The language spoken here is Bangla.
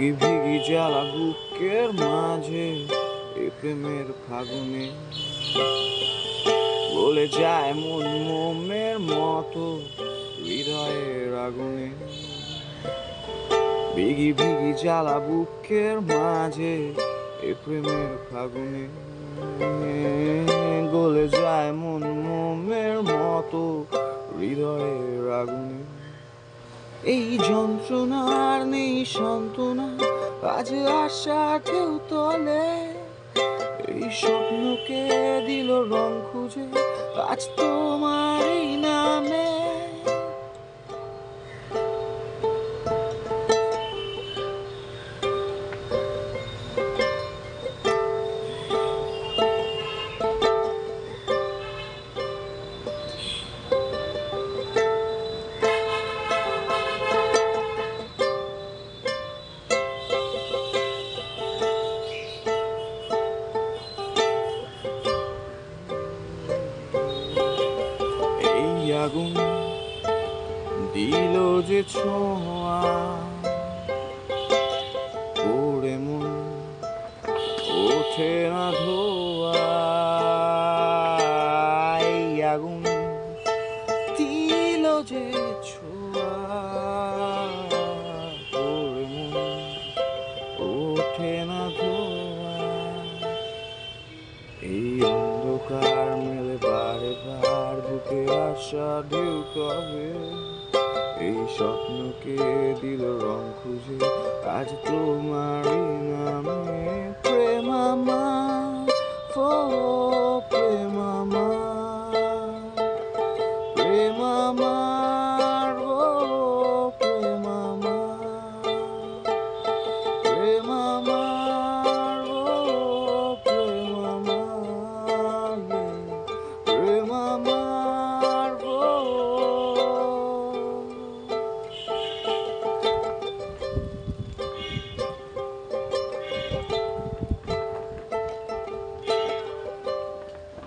ভিগি ভিগি জ্বালা বুকের মাঝে এ প্রেমের ফাগুনে বলে যায় মন মোমের মতো হৃদয়ের আগুনে। ভিগি ভিগি জ্বালা বুকের মাঝে এ প্রেমের ফাগুনে গলে যায় মন মোমের মতো হৃদয়ের আগুনে। এই যন্ত্রণার নেই সান্ত্বনা, আজ আশা ঢেউ তলে। এই স্বপ্নকে দিল রং খুঁজে আজ তোমারই নামে। আগুন দিল যে ছোঁয়া ওরে মন ওঠে না ধোয়া। এই আগুন দিল যে ছোঁয়া ওরে মন ওঠে না ধোয়া। এই অন্ধকার মেলে বারে বার বুকে আশা ঢেউ তবে। এই স্বপ্নকে দিল রং খুঁজে আজ তোমারই নামে প্রেম আমার।